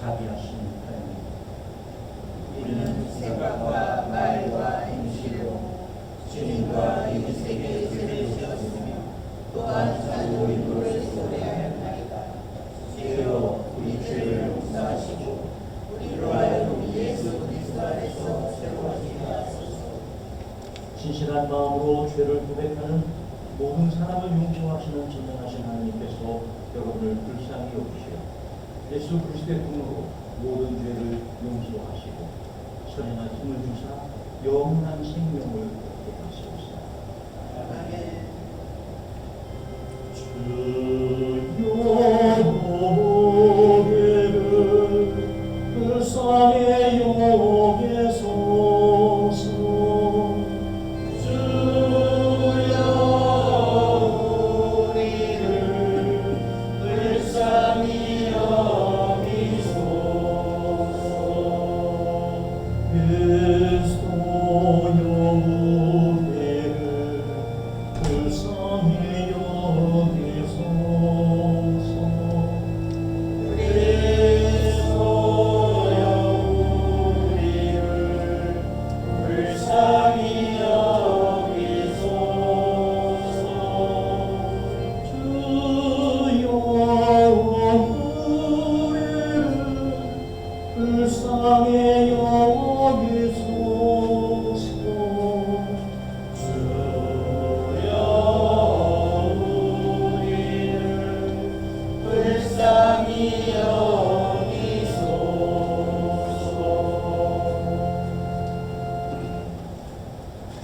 자비하신 하나님, 우리는 생각과 말과 행실로 주님과 이 세계의 죄를 지었으며 또한 자주 인도를 소리하였나이다. 주여 우리 죄를 용서하시고 우리로 하여금 예수 그리스도 안에서 새로워지게 하소서. 진실한 마음으로 죄를 고백하는 모든 사람을 용서하시는 전능하신 하나님께서 여러분을 불쌍히 여기시오. 예수 그리스도의 분으로 모든 죄를 용서하시고 선행한 힘을 주사 영원한 생명을 얻게 하시옵소서. 아멘. 주여 고개를 불쌍히 여기소서.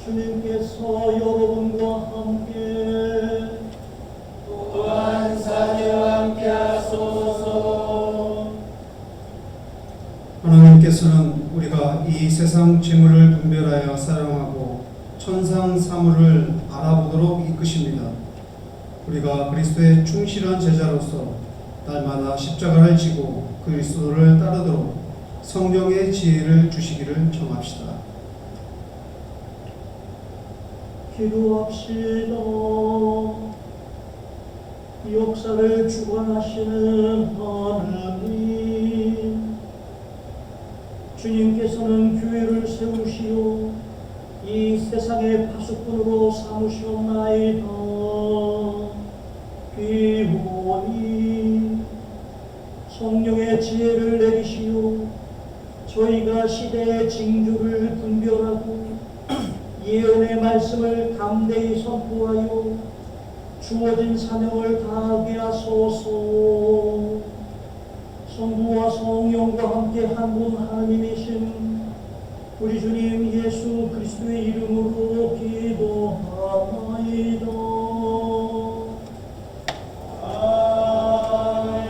주님께서 여러분과 함께 또한 사제와 함께 하소서. 하나님께서는 우리가 이 세상 재물을 분별하여 사랑하고 천상 사물을 알아보도록 이끄십니다. 우리가 그리스도의 충실한 제자로서 날마다 십자가를 지고 그리스도를 따르도록 성령의 지혜를 주시기를 청합시다. 기도합시다. 역사를 주관하시는 하느님, 주님께서는 교회를 세우시어 이 세상의 파수꾼으로 삼으셨나이다. 귀호히 성령의 지혜를 내리시어 저희가 시대의 징조를 분별하고 예언의 말씀을 담대히 선포하여 주어진 사명을 다하게 하소서. 성부와 성령과 함께 한 분 하나님이신 우리 주님 예수 그리스도의 이름으로 기도하나이다. 아멘.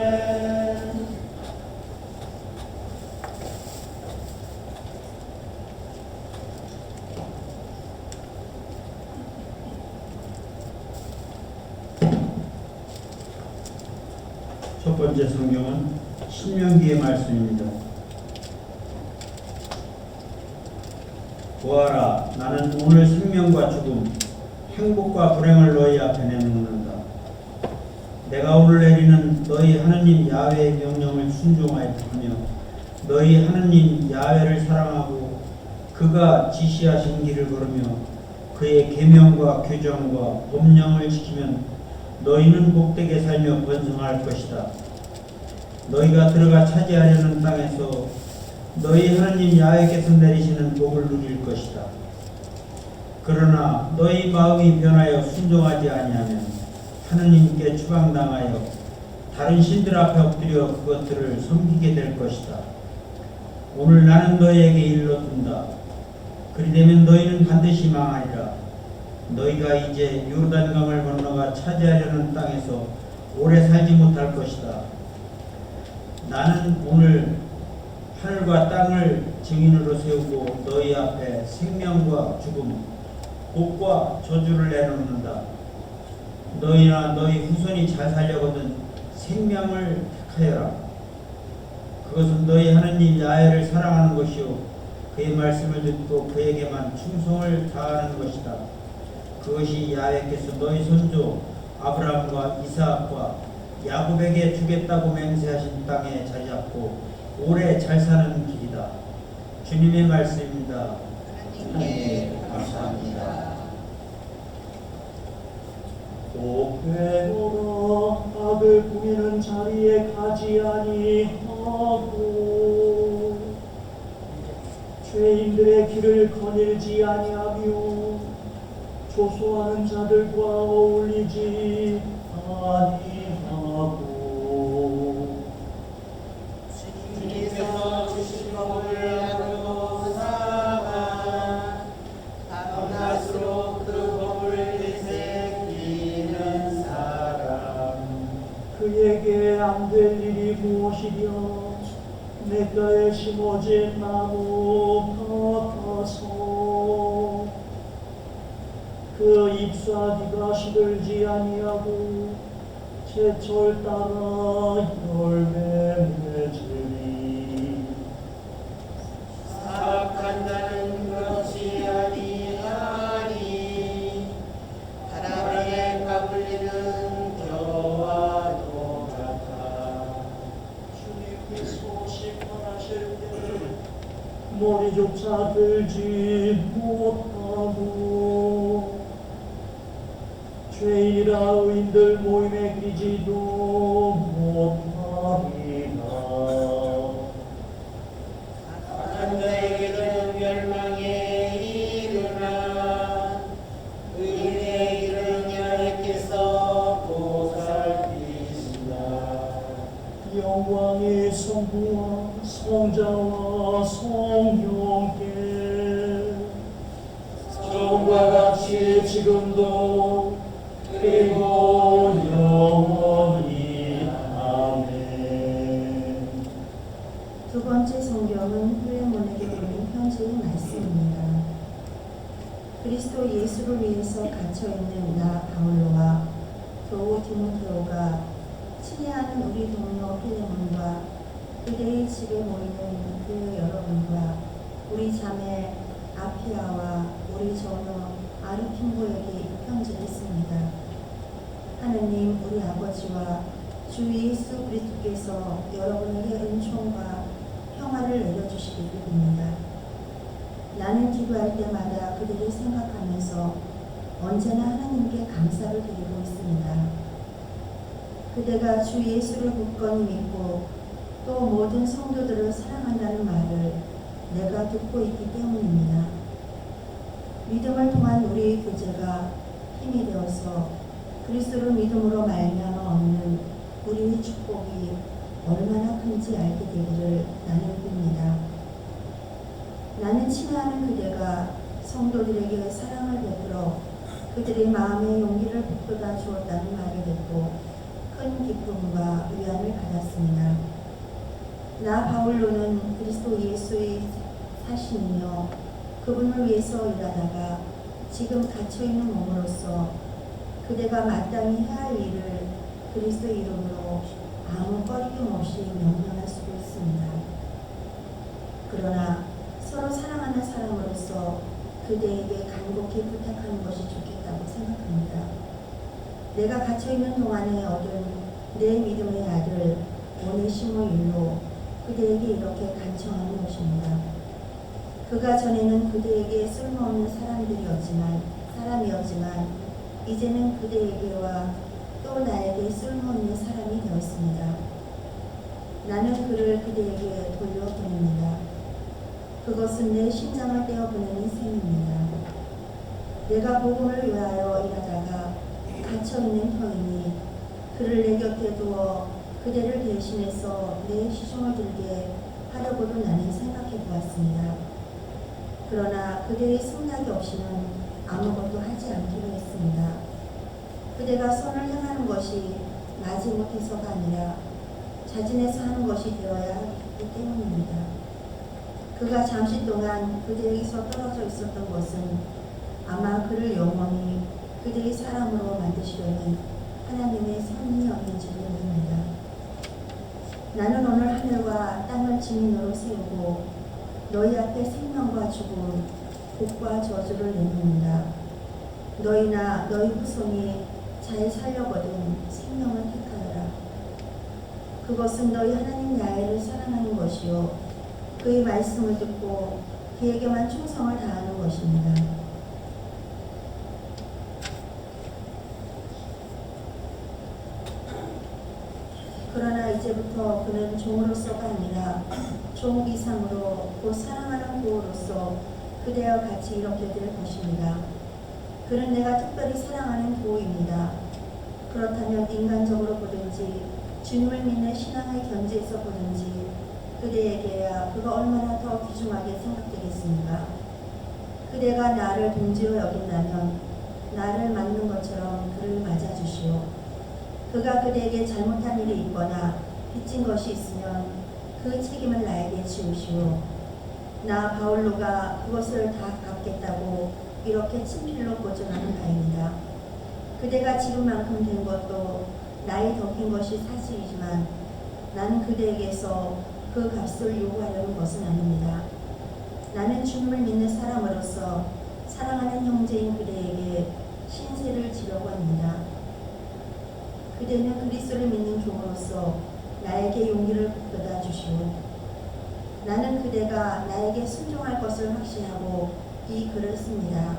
첫 번째 성경은 신명기의 말씀입니다. 보아라, 나는 오늘 생명과 죽음, 행복과 불행을 너희 앞에 내놓는다. 내가 오늘 내리는 너희 하느님 야훼의 명령을 순종하여 하며 너희 하느님 야훼를 사랑하고 그가 지시하신 길을 걸으며 그의 계명과 규정과 법령을 지키면 너희는 복되게 살며 번성할 것이다. 너희가 들어가 차지하려는 땅에서 너희 하나님 야훼께서 내리시는 복을 누릴 것이다. 그러나 너희 마음이 변하여 순종하지 아니하면 하느님께 추방당하여 다른 신들 앞에 엎드려 그것들을 섬기게 될 것이다. 오늘 나는 너희에게 일러둔다. 그리되면 너희는 반드시 망하리라. 너희가 이제 요르단강을 건너가 차지하려는 땅에서 오래 살지 못할 것이다. 나는 오늘 하늘과 땅을 증인으로 세우고 너희 앞에 생명과 죽음, 복과 저주를 내놓는다. 너희나 너희 후손이 잘 살려거든 생명을 택하여라. 그것은 너희 하느님 야훼를 사랑하는 것이요 그의 말씀을 듣고 그에게만 충성을 다하는 것이다. 그것이 야훼께서 너희 선조 아브라함과 이삭과 야곱에게 주겠다고 맹세하신 땅에 자리 잡고 오래 잘 사는 길이다. 주님의 말씀입니다. 하나님께 감사합니다. 또 괴로라 악을 꾸미는 자리에 가지 아니하고 죄인들의 길을 거닐지 아니하며 조소하는 자들과 어울리지 아니하고 주님께서 주신 법을 하루 삼아 밤낮으로 그 법을 되새기는 사람 그에게 안 될 일이 무엇이랴 냇가에 심어진 나무 같아서 그 잎사귀가 시들지 아니하고 제철 따라 열매 맺으리 사악한 자는 그렇지 아니하니 바람에 가불리는 겨와도 같아. 주님께서 심판하실 때 머리조차 들지 못하고 죄인이라 의인들 모임에 끼지도 못하리라. 악한 자에게는 멸망에 이르나 의인의 길은 야훼께서 보살피신다. 영광의 성부와 성자와 성령께 처음과 같이 지금도 그리고 영원히 아멘. 두 번째 성경은 필레몬에게 보낸 편지의 말씀입니다. 그리스도 예수를 위해서 갇혀있는 나 바울로와 교우 디모데오가 친애하는 우리 동료 필레몬과 그대의 집에 모이는 그 여러분과 우리 자매 아피아와 우리 전우 아르핀보에게 이 편지를 씁니다. 하느님 우리 아버지와 주 예수 그리스도께서 여러분에게 은총과 평화를 내려주시기 바랍니다. 나는 기도할 때마다 그들을 생각하면서 언제나 하나님께 감사를 드리고 있습니다. 그대가 주 예수를 굳건히 믿고 또 모든 성도들을 사랑한다는 말을 내가 듣고 있기 때문입니다. 믿음을 통한 우리의 교제가 힘이 되어서 그리스도를 믿음으로 말미암아 얻는 우리의 축복이 얼마나 큰지 알게 되기를 나는 빕니다. 나는 친애하는 그대가 성도들에게 사랑을 베풀어 그들의 마음에 용기를 북돋아 주었다는 말을 듣고 큰 기쁨과 위안을 받았습니다. 나 바울로는 그리스도 예수의 사신이며 그분을 위해서 일하다가 지금 갇혀있는 몸으로서 그대가 마땅히 해야 할 일을 그리스도 이름으로 아무 꺼리낌 없이 명령할 수도 있습니다. 그러나 서로 사랑하는 사람으로서 그대에게 간곡히 부탁하는 것이 좋겠다고 생각합니다. 내가 갇혀있는 동안에 얻은 내 믿음의 아들 오네시모 일로 그대에게 이렇게 간청하는 것입니다. 그가 전에는 그대에게 쓸모없는 사람들이었지만 사람이었지만 이제는 그대에게와 또 나에게 쓸모있는 사람이 되었습니다. 나는 그를 그대에게 돌려보냅니다. 그것은 내 심장을 떼어보내는 셈입니다. 내가 복음을 위하여 일하다가 갇혀있는 터이니 그를 내 곁에 두어 그대를 대신해서 내 시종을 들게 하려고도 나는 생각해 보았습니다. 그러나 그대의 승낙이 없이는 아무것도 하지 않기로 했습니다. 그대가 선을 행하는 것이 마지못해서가 아니라 자진해서 하는 것이 되어야 하기 때문입니다. 그가 잠시 동안 그대에게서 떨어져 있었던 것은 아마 그를 영원히 그대의 사람으로 만드시려는 하나님의 섭리였는지도 모릅니다. 나는 오늘 하늘과 땅을 증인으로 세우고 너희 앞에 생명과 죽음, 복과 저주를 내놓는다. 너희나 너희 후손이 잘 살려거든 생명을 택하여라. 그것은 너희 하나님 야훼를 사랑하는 것이요 그의 말씀을 듣고 그에게만 충성을 다하는 것입니다. 그러나 이제부터 그는 종으로서가 아니라 종 이상으로 곧 사랑하는 부호로서 그대와 같이 이렇게 될 것입니다. 그는 내가 특별히 사랑하는 부호입니다. 그렇다면 인간적으로 보든지 주님을 믿는 신앙의 견지에서 보든지 그대에게야 그가 얼마나 더 귀중하게 생각되겠습니까? 그대가 나를 동지로 여긴다면 나를 맞는 것처럼 그를 맞아주시오. 그가 그대에게 잘못한 일이 있거나 빚진 것이 있으면 그 책임을 나에게 지우시오. 나 바울로가 그것을 다 갚겠다고 이렇게 친필로 보증하는 바입니다. 그대가 지금만큼 된 것도 나이 덮인 것이 사실이지만 나는 그대에게서 그 값을 요구하려는 것은 아닙니다. 나는 주님을 믿는 사람으로서 사랑하는 형제인 그대에게 신세를 지려고 합니다. 그대는 그리스도를 믿는 종으로서 나에게 용기를 북돋아 주시오. 나는 그대가 나에게 순종할 것을 확신하고 이 글을 씁니다.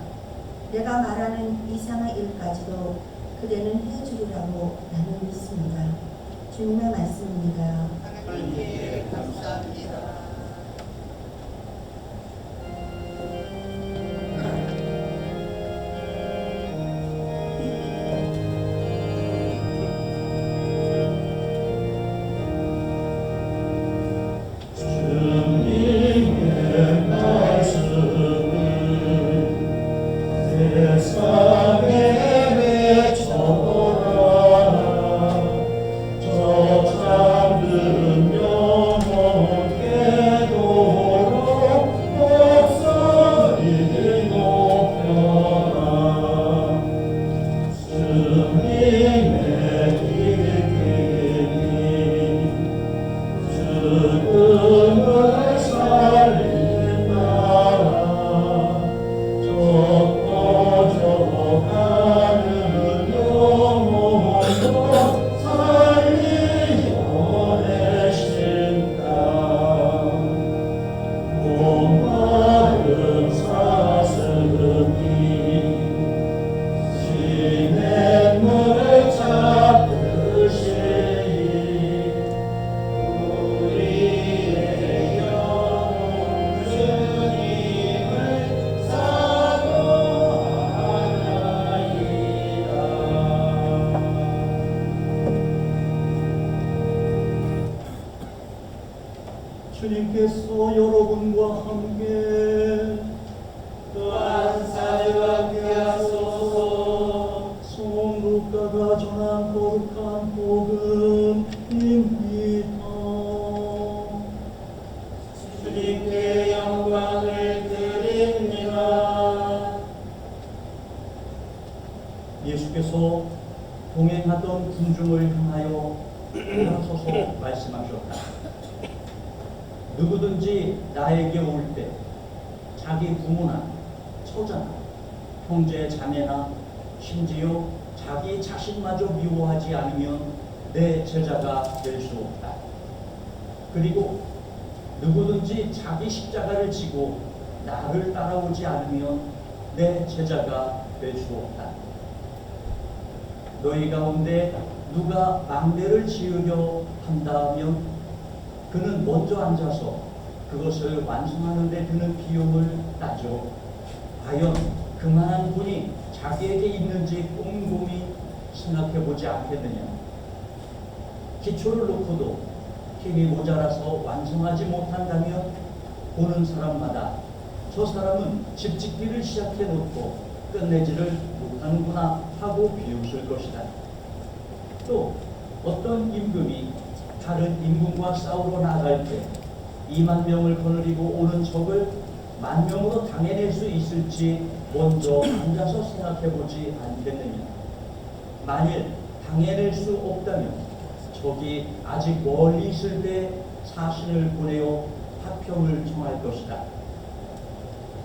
내가 말하는 이상의 일까지도 그대는 해주리라고 나는 믿습니다. 주님의 말씀입니다. 하나님께 감사합니다. 주님께서 여러분과 함께 또한 사제와 귀하소서. 성령 루카가 전한 거룩한 복음입니다. 주님께 영광을 드립니다. 예수께서 동행하던 군중을 향하여 일어서서 말씀하셨다. 누구든지 나에게 올 때 자기 부모나 처자나 형제 자매나 심지어 자기 자신마저 미워하지 않으면 내 제자가 될 수 없다. 그리고 누구든지 자기 십자가를 지고 나를 따라오지 않으면 내 제자가 되주었다. 너희 가운데 누가 망대를 지으려 한다면 그는 먼저 앉아서 그것을 완성하는 데 드는 비용을 따져 과연 그만한 돈이 자기에게 있는지 꼼꼼히 생각해 보지 않겠느냐. 기초를 놓고도 힘이 모자라서 완성하지 못한다면 보는 사람마다 저 사람은 집 짓기를 시작해 놓고 끝내지를 못하는구나 하고 비웃을 것이다. 또 어떤 임금이 다른 임금과 싸우러 나갈 때 2만 명을 거느리고 오는 적을 10,000명으로 당해낼 수 있을지 먼저 앉아서 생각해 보지 않겠느냐. 만일 당해낼 수 없다면 적이 아직 멀리 있을 때 사신을 보내어 화평을 청할 것이다.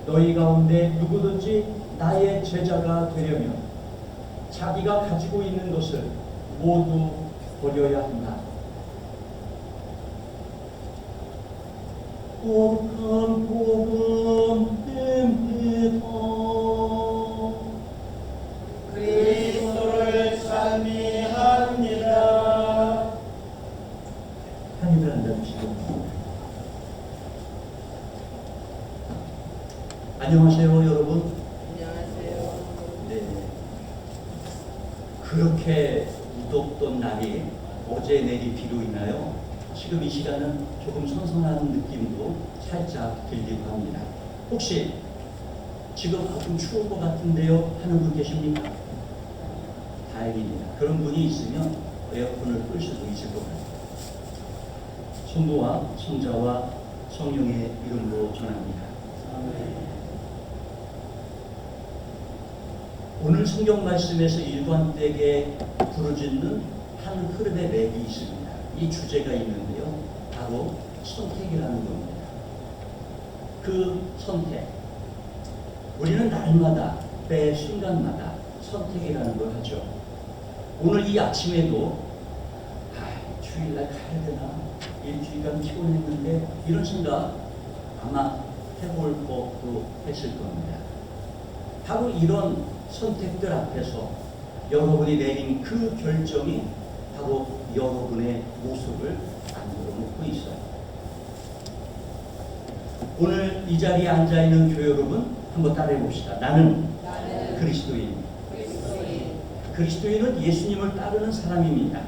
너희 가운데 누구든지 나의 제자가 되려면 자기가 가지고 있는 것을 모두 버려야 한다. 옥한 복음 땜니다. 그리스도를 찬미합니다. 한입을 앉아주시고. 안녕하세요, 여러분. 안녕하세요. 네. 그렇게 무덥던 날이 어제 내리 비로 인하여 지금 이 시간은 조금 선선한 느낌도 살짝 들기도 합니다. 혹시 지금 좀 추울 것 같은데요 하는 분 계십니까? 다행입니다. 그런 분이 있으면 에어컨을 끌 수도 있을 것 같아요. 성부와 성자와 성령의 이름으로 전합니다. 오늘 성경 말씀에서 일관되게 부르짖는 한 흐름의 맥이 있습니다. 이 주제가 있는데요. 바로 선택이라는 겁니다. 그 선택. 우리는 날마다, 매 순간마다 선택이라는 걸 하죠. 오늘 이 아침에도 주일날 가야 되나? 일주일간 피곤했는데 이런 생각 아마 해볼 법도 했을 겁니다. 바로 이런 선택들 앞에서 여러분이 내린 그 결정이 바로 여러분의 모습을 만들어 놓고 있어요. 오늘 이 자리에 앉아있는 교회 여러분 한번 따라해 봅시다. 나는 그리스도인. 그리스도인은 예수님을 따르는 사람입니다.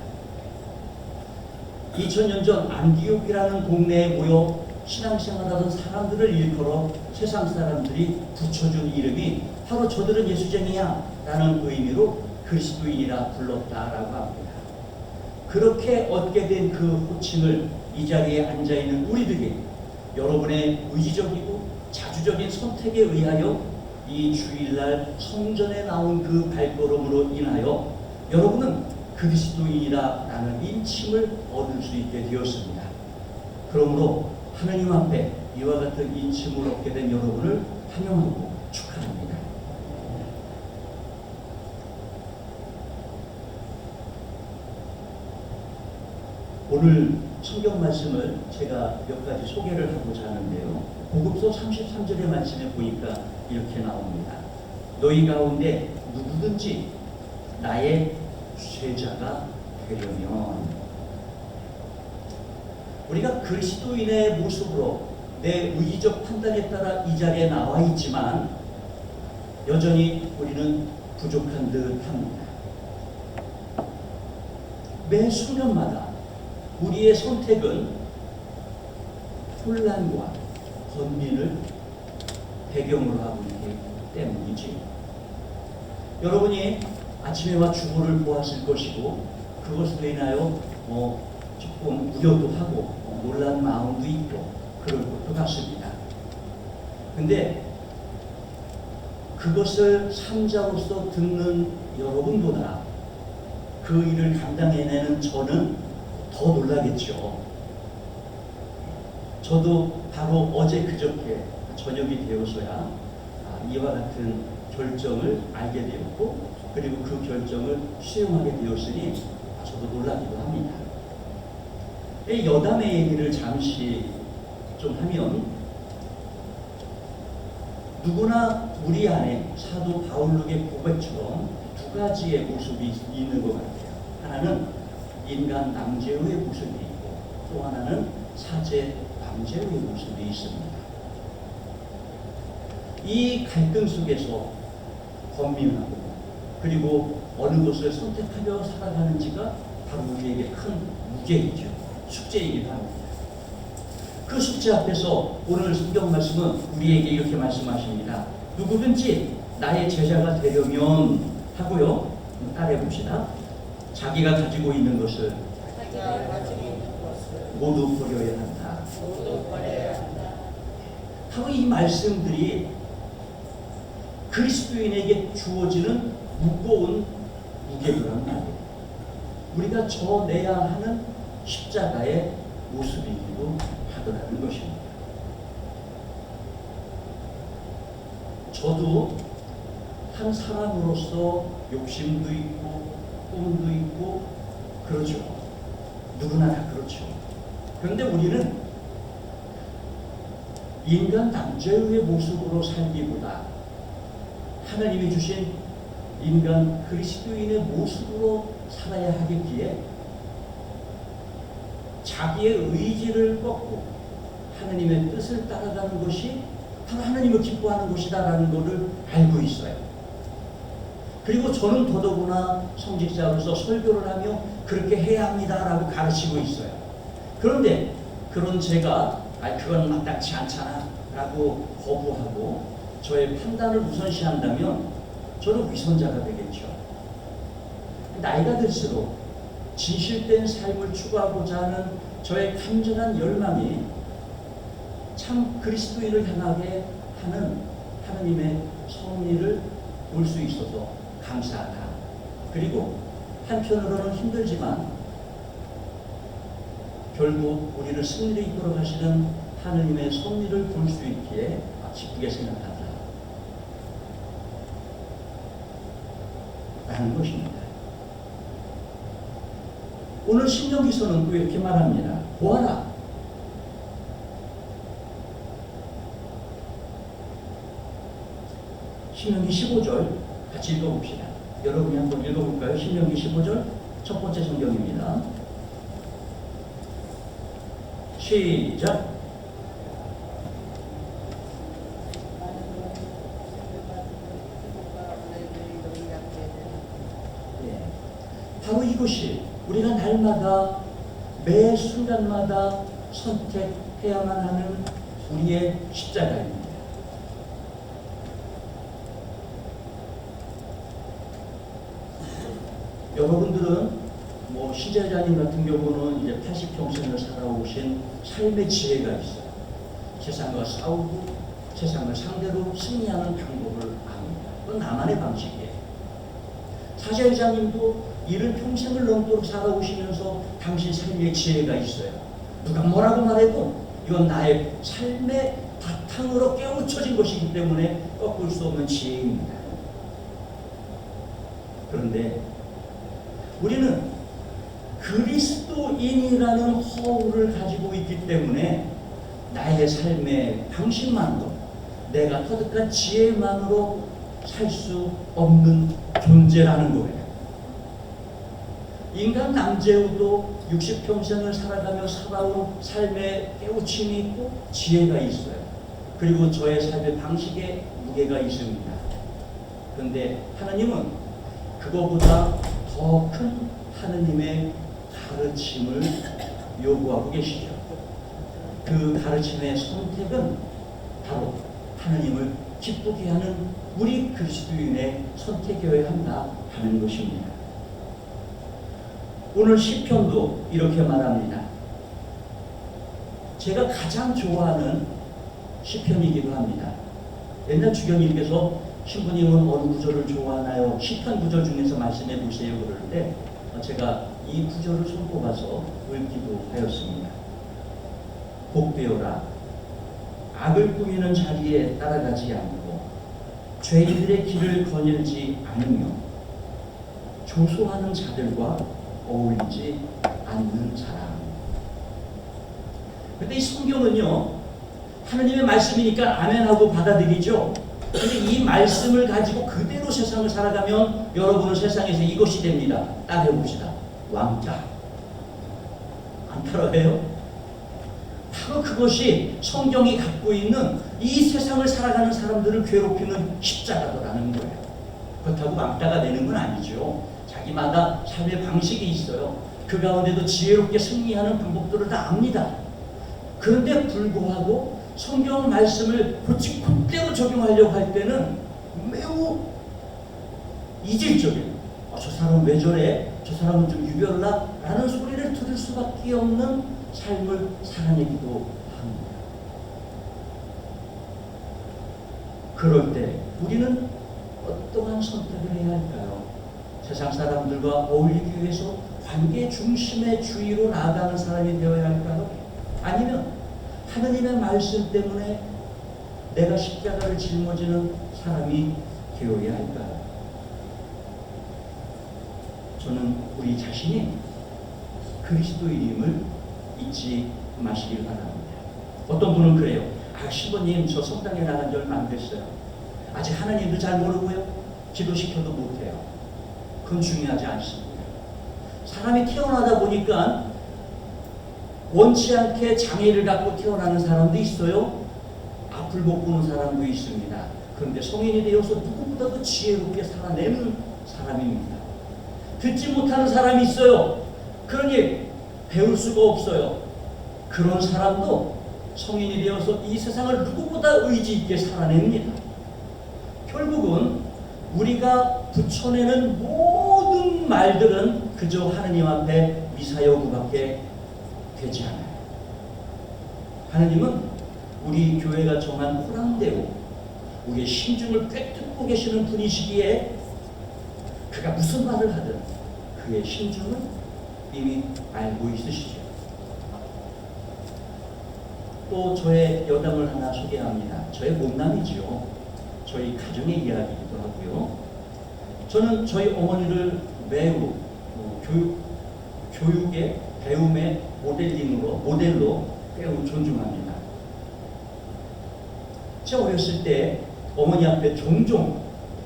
2000년 전 안디옥이라는 동네에 모여 신앙생활하던 사람들을 일컬어 세상 사람들이 붙여준 이름이 바로 저들은 예수쟁이야 라는 의미로 그리스도인이라 불렀다라고 합니다. 그렇게 얻게 된 그 호칭을 이 자리에 앉아있는 우리들이 여러분의 의지적이고 자주적인 선택에 의하여 이 주일날 성전에 나온 그 발걸음으로 인하여 여러분은 그리스도인이라는 인칭을 얻을 수 있게 되었습니다. 그러므로 하나님 앞에 이와 같은 인칭을 얻게 된 여러분을 환영하고 축하합니다. 오늘 성경 말씀을 제가 몇 가지 소개를 하고자 하는데요. 고급서 33절의 말씀에 보니까 이렇게 나옵니다. 너희 가운데 누구든지 나의 제자가 되려면, 우리가 그리스도인의 모습으로 내 의지적 판단에 따라 이 자리에 나와 있지만 여전히 우리는 부족한 듯합니다. 매 순간마다 우리의 선택은 혼란과 번민을 배경으로 하고 있기 때문이지. 여러분이 아침에와 주보를 보았을 것이고 그것으로 인하여 조금 우려도 하고 놀란 마음도 있고 그럴 것도 같습니다. 근데 그것을 삼자로서 듣는 여러분보다 그 일을 감당해내는 저는 더 놀라겠죠. 저도 바로 어제 그저께 저녁이 되어서야 이와 같은 결정을 알게 되었고 그리고 그 결정을 수용하게 되었으니 저도 놀라기도 합니다. 이 여담의 얘기를 잠시 좀 하면 누구나 우리 안에 사도 바울록의 고백처럼 두 가지의 모습이 있는 것 같아요. 하나는 인간 남죄의 모습이 있고 또 하나는 사제 남죄의 모습이 있습니다. 이 갈등 속에서 권민하고 그리고 어느 것을 선택하며 살아가는지가 바로 우리에게 큰 무게이죠. 숙제이기도 합니다. 그 숙제 앞에서 오늘 성경 말씀은 우리에게 이렇게 말씀하십니다. 누구든지 나의 제자가 되려면 하고요. 따라해 봅시다. 자기가 가지고 있는 것을 자기가 가지고 있는 것을 모두 버려야 한다. 모두 버려야 한다. 바로 이 말씀들이 그리스도인에게 주어지는 무거운 무게란 말이에요. 우리가 져내야 하는 십자가의 모습이기도 하더라는 것입니다. 저도 한 사람으로서 욕심도 있고 꿈도 있고 그러죠. 누구나 다 그렇죠. 그런데 우리는 인간 남자의 모습으로 살기보다 하나님이 주신 인간 그리스도인의 모습으로 살아야 하겠기에 자기의 의지를 꺾고 하나님의 뜻을 따라가는 것이 바로 하나님을 기뻐하는 것이다라는 것을 알고 있어요. 그리고 저는 더더구나 성직자로서 설교를 하며 그렇게 해야 합니다라고 가르치고 있어요. 그런데 그런 제가 그건 마땅치 않잖아 라고 거부하고 저의 판단을 우선시한다면 저는 위선자가 되겠죠. 나이가 들수록 진실된 삶을 추구하고자 하는 저의 간절한 열망이 참 그리스도인을 향하게 하는 하나님의 섭리를 볼 수 있어서 감사하다. 그리고 한편으로는 힘들지만 결국 우리를 승리를 이끌어 가시는 하나님의 섭리를 볼 수 있기에 기쁘게 생각한다. 라는 것입니다. 오늘 신명기서는 또 이렇게 말합니다. 보아라. 신명기 15절 같이 읽어봅시다. 여러분이 한번 읽어볼까요? 신명기 15절 첫 번째 성경입니다. 시작. 바로 이것이 우리가 날마다 매 순간마다 선택해야만 하는 우리의 십자가입니다. 여러분들은 시제자님 같은 경우는 이제 80평생을 살아오신 삶의 지혜가 있어요. 세상과 싸우고 세상을 상대로 승리하는 방법을 압니다. 그건 나만의 방식이에요. 사제자님도 70평생을 넘도록 살아오시면서 당신 삶의 지혜가 있어요. 누가 뭐라고 말해도 이건 나의 삶의 바탕으로 깨우쳐진 것이기 때문에 꺾을 수 없는 지혜입니다. 그런데 우리는 그리스도인이라는 허울을 가지고 있기 때문에 나의 삶의 방식만으로 내가 터득한 지혜만으로 살 수 없는 존재라는 거예요. 인간 남재우도 60평생을 살아가며 살아온 삶의 깨우침이 있고 지혜가 있어요. 그리고 저의 삶의 방식에 무게가 있습니다. 그런데 하나님은 그거보다 더 큰 하나님의 가르침을 요구하고 계시죠. 그 가르침의 선택은 바로 하나님을 기쁘게 하는 우리 그리스도인의 선택이어야 한다 하는 것입니다. 오늘 시편도 이렇게 말합니다. 제가 가장 좋아하는 시편이기도 합니다. 옛날 주경님께서 신부님은 어느 구절을 좋아하나요? 시편 구절 중에서 말씀해 보세요 그럴 때 제가 이 구절을 손꼽아서 읽기도 하였습니다. 복되어라. 악을 꾸미는 자리에 따라가지 않고 죄인들의 길을 거닐지 않으며 조소하는 자들과 어울리지 않는 사람. 근데 이 성경은요 하나님의 말씀이니까 아멘하고 받아들이죠. 근데 이 말씀을 가지고 그대로 세상을 살아가면 여러분은 세상에서 이것이 됩니다. 따라해봅시다. 왕자. 안 따라해요? 바로 그것이 성경이 갖고 있는 이 세상을 살아가는 사람들을 괴롭히는 십자가더라는 거예요. 그렇다고 왕따가 되는 건 아니죠. 자기마다 삶의 방식이 있어요. 그 가운데도 지혜롭게 승리하는 방법들을 다 압니다. 그런데 불구하고 성경 말씀을 그대로 적용하려고 할 때는 매우 이질적이에요. 저 사람은 왜 저래? 저 사람은 좀 유별나? 라는 소리를 들을 수밖에 없는 삶을 살아내기도 합니다. 그럴 때 우리는 어떠한 선택을 해야 할까요? 세상 사람들과 어울리기 위해서 관계 중심의 주의로 나아가는 사람이 되어야 할까요? 아니면 하느님의 말씀 때문에 내가 십자가를 짊어지는 사람이 되어야 할까요? 저는 우리 자신이 그리스도인임을 잊지 마시길 바랍니다. 어떤 분은 그래요. 신부님 저 성당에 나간 지 얼마 안 됐어요. 아직 하나님도 잘 모르고요. 기도시켜도 못해요. 그건 중요하지 않습니다. 사람이 태어나다 보니까 원치 않게 장애를 갖고 태어나는 사람도 있어요. 앞을 못 보는 사람도 있습니다. 그런데 성인이 되어서 누구보다도 지혜롭게 살아내는 사람입니다. 듣지 못하는 사람이 있어요. 그러니 배울 수가 없어요. 그런 사람도 성인이 되어서 이 세상을 누구보다 의지 있게 살아냅니다. 결국은 우리가 붙여내는 모든 말들은 그저 하느님 앞에 미사여구밖에 되지 않아요. 하느님은 우리 교회가 정한 호랑대로 우리의 심중을 꿰뚫고 계시는 분이시기에 그가 무슨 말을 하든 그의 심중을 이미 알고 있으시죠. 또 저의 여담을 하나 소개합니다. 저의 못남이지요. 저희 가정의 이야기이기도 하고요. 저는 저희 어머니를 매우 교육의 배움의 모델로 매우 존중합니다. 제가 어렸을 때 어머니 앞에 종종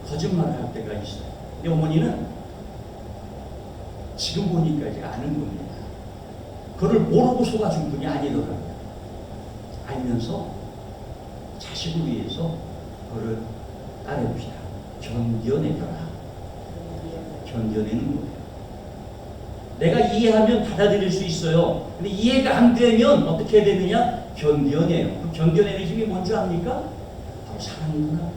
거짓말을 할 때가 있어요. 근데 어머니는 지금 보니까 이제 아는 겁니다. 그걸 모르고 속아준 분이 아니더라고요. 알면서 자식을 위해서 그걸 따라해봅시다. 견뎌내더라. 견뎌내는 거예요. 내가 이해하면 받아들일 수 있어요. 근데 이해가 안 되면 어떻게 되느냐? 견뎌내요. 그 견뎌내는 힘이 뭔지 압니까? 바로 사랑이구나.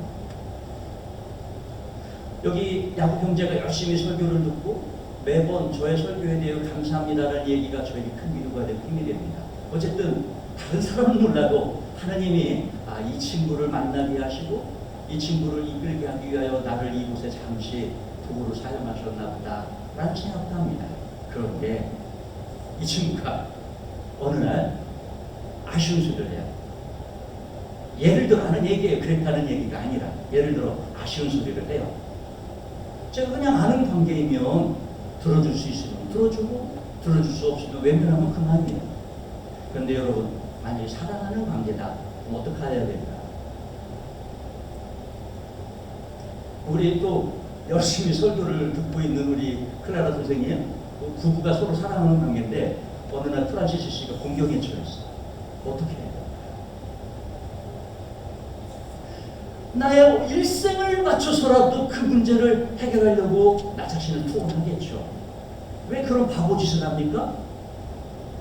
여기 야구 형제가 열심히 설교를 듣고 매번 저의 설교에 대해 감사합니다라는 얘기가 저에게 큰 위로가 되고 힘이 됩니다. 어쨌든 다른 사람은 몰라도 하나님이 이 친구를 만나게 하시고 이 친구를 이끌게 하기 위하여 나를 이곳에 잠시 도구로 사용하셨나 보다 라는 생각도 합니다. 그런데 이 친구가 어느 날 아쉬운 소리를 해요. 예를 들어 하는 얘기예요. 그랬다는 얘기가 아니라 예를 들어 아쉬운 소리를 해요. 제가 그냥 아는 관계이면 들어줄 수 있으면 들어주고 들어줄 수 없으면 외면하면 그만이에요. 그런데 여러분 만약에 사랑하는 관계다 그럼 어떻게 해야 될까? 우리 또 열심히 설교를 듣고 있는 우리 클라라 선생님 부부가 서로 사랑하는 관계인데 어느 날 프란시스 씨가 공경에 처했어. 어떻게 해요? 나의 일생을 맞춰서라도 그 문제를 해결하려고 나 자신을 투혼하겠죠. 왜 그런 바보짓을 합니까?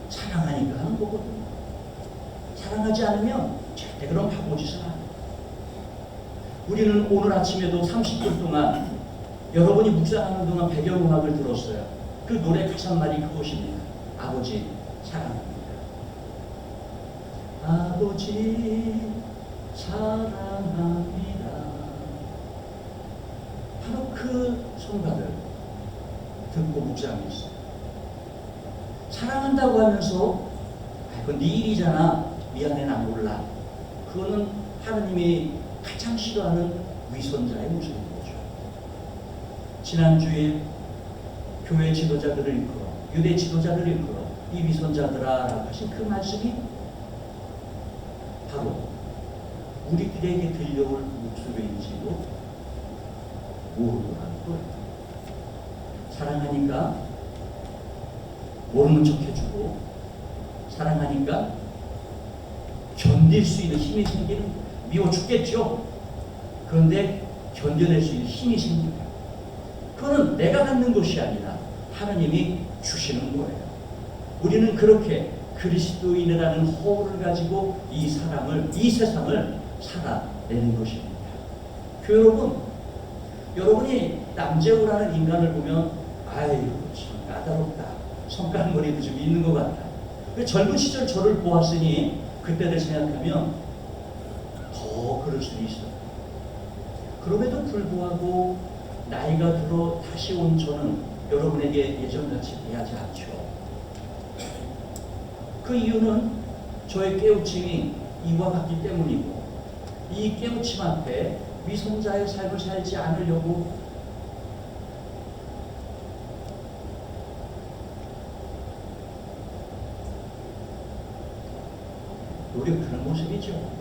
사랑하니까 하는 거거든요. 사랑하지 않으면 절대 그런 바보짓을 안 해요. 우리는 오늘 아침에도 30분 동안 여러분이 묵상하는 동안 배경음악을 들었어요. 그 노래 가사말이 그것입니다. 아버지 사랑합니다. 아버지 사랑합니다. 바로 그 성가를 듣고 묵상했어요. 사랑한다고 하면서 그건 네 일이잖아. 미안해 나 몰라. 그거는 하나님이 가장 싫어하는 위선자의 모습인 거죠. 지난주에 교회 지도자들을 이끌어 유대 지도자들을 이끌어 이 위선자들아 라고 하신 그 말씀이 바로 우리들에게 들려올 목소리인지도 모르더라는 거예요. 사랑하니까 모르는 척 해주고, 사랑하니까 견딜 수 있는 힘이 생기는 거예요. 미워 죽겠죠? 그런데 견뎌낼 수 있는 힘이 생깁니다. 그거는 내가 갖는 것이 아니라 하나님이 주시는 거예요. 우리는 그렇게 그리스도인이라는 허울을 가지고 이 세상을 살아내는 것입니다. 여러분이 남재우라는 인간을 보면 아이고 참 까다롭다, 성깔머리도 좀 있는 것 같다. 젊은 시절 저를 보았으니 그때를 생각하면 더 그럴 수도 있어요. 그럼에도 불구하고 나이가 들어 다시 온 저는 여러분에게 예전같이 대하지 않죠. 그 이유는 저의 깨우침이 이와 같기 때문이고, 이 깨우침 앞에 위선자의 삶을 살지 않으려고 노력하는 모습이죠.